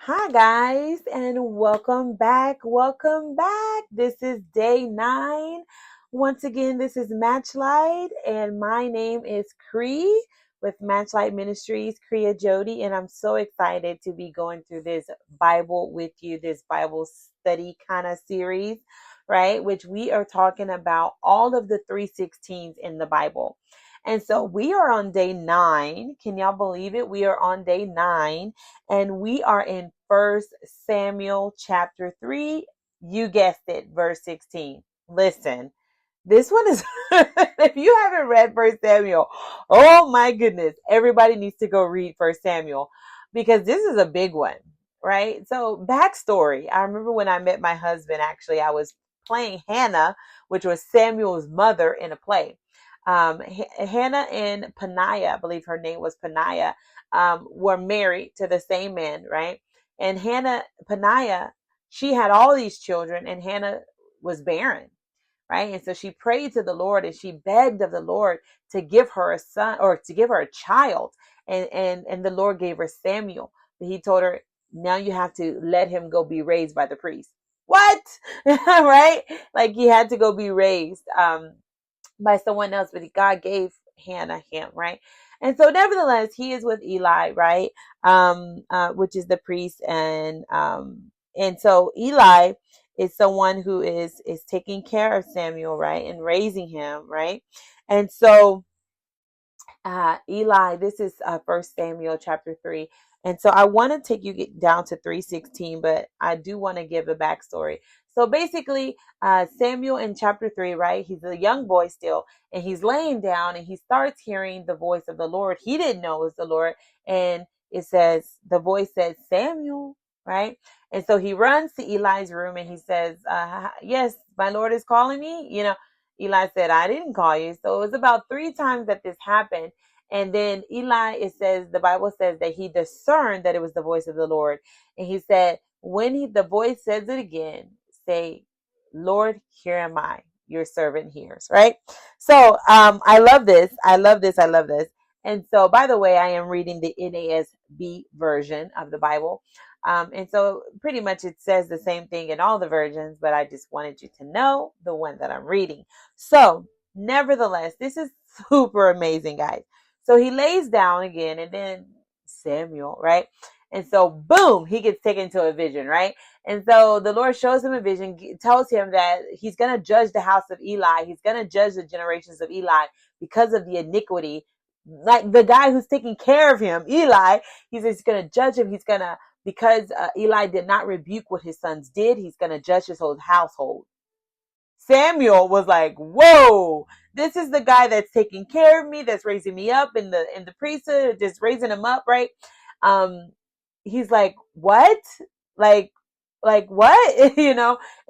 Hi, guys, and welcome back. Welcome back. This is day 9. Once again, this is Matchlight, and my name is Cree with Matchlight Ministries, Kriya Jody, and I'm so excited to be going through this Bible with you, this Bible study kind of series, right? Which we are talking about all of the 316s in the Bible. And so we are on day 9. Can y'all believe it? We are on day 9 and we are in First Samuel chapter 3. You guessed it, verse 16. Listen, this one is, if you haven't read First Samuel, oh my goodness, everybody needs to go read First Samuel because this is a big one, right? So, backstory. I remember when I met my husband, actually, I was playing Hannah, which was Samuel's mother in a play. Hannah and Paniah, I believe her name was Paniah, were married to the same man, right? And Paniah, she had all these children, and Hannah was barren, right? And so she prayed to the Lord and she begged of the Lord to give her a son or to give her a child. And the Lord gave her Samuel. But he told her, now you have to let him go be raised by the priest. What? Right? Like he had to go be raised by someone else, but God gave Hannah him, right? And so nevertheless, he is with Eli, right? Which is the priest, and so Eli is someone who is taking care of Samuel, right, and raising him, right? And so Eli, this is First Samuel chapter 3. And so I want to take you down to 316, but I do want to give a backstory. So basically, Samuel in chapter 3, right? He's a young boy still, and he's laying down and he starts hearing the voice of the Lord. He didn't know it was the Lord. And it says, the voice says, Samuel, right? And so he runs to Eli's room and he says, yes, my Lord is calling me. Eli said, I didn't call you. So it was about 3 times that this happened. And then Eli, the Bible says that he discerned that it was the voice of the Lord. And he said, when the voice says it again, say, Lord, here am I, your servant hears, right? So I love this. I love this. I love this. And so, by the way, I am reading the NASB version of the Bible. And so pretty much it says the same thing in all the versions, but I just wanted you to know the one that I'm reading. So nevertheless, this is super amazing, guys. So he lays down again, and then Samuel, right? And so boom, he gets taken to a vision, right? And so the Lord shows him a vision, tells him that he's going to judge the house of Eli. He's going to judge the generations of Eli because of the iniquity. Like the guy who's taking care of him, Eli, he says he's going to judge him. He's going to, because Eli did not rebuke what his sons did, he's going to judge his whole household. Samuel was like, whoa, this is the guy that's taking care of me, that's raising me up in the priesthood, just raising him up, right? He's like, what? Like what?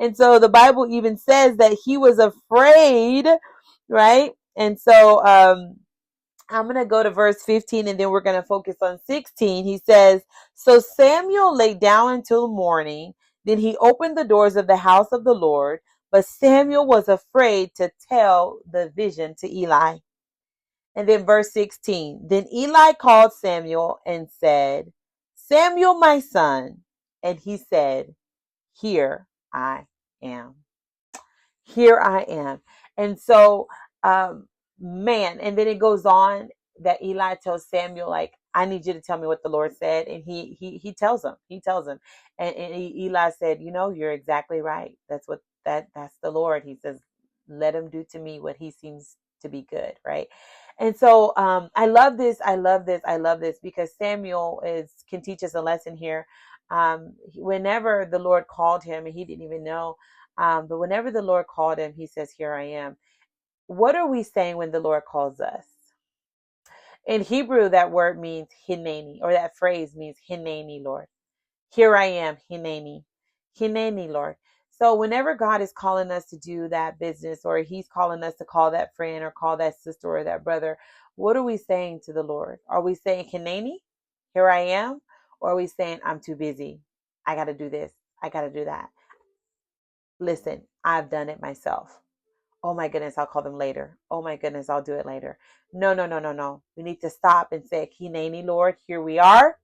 And so the Bible even says that he was afraid, right? And so I'm going to go to verse 15 and then we're going to focus on 16. He says, so Samuel lay down until morning. Then he opened the doors of the house of the Lord. But Samuel was afraid to tell the vision to Eli. And then verse 16. Then Eli called Samuel and said, Samuel, my son. And he said, here I am. Here I am. And so, man, and then it goes on that Eli tells Samuel, like, I need you to tell me what the Lord said. And he tells him, and Eli said, you're exactly right. That's the Lord. He says, let him do to me what he seems to be good. Right. And so, I love this. I love this. I love this because Samuel can teach us a lesson here. Whenever the Lord called him and he didn't even know, but whenever the Lord called him, he says, here I am. What are we saying when the Lord calls us? In Hebrew, that word means hineni, or that phrase means hineni, Lord. Here I am, hineni. Hineni, Lord. So whenever God is calling us to do that business, or he's calling us to call that friend or call that sister or that brother, what are we saying to the Lord? Are we saying hineni? Here I am? Or are we saying, I'm too busy. I got to do this. I got to do that. Listen, I've done it myself. Oh my goodness, I'll call them later. Oh my goodness, I'll do it later. No, no, no, no, no. We need to stop and say, Hineni, Lord, here we are.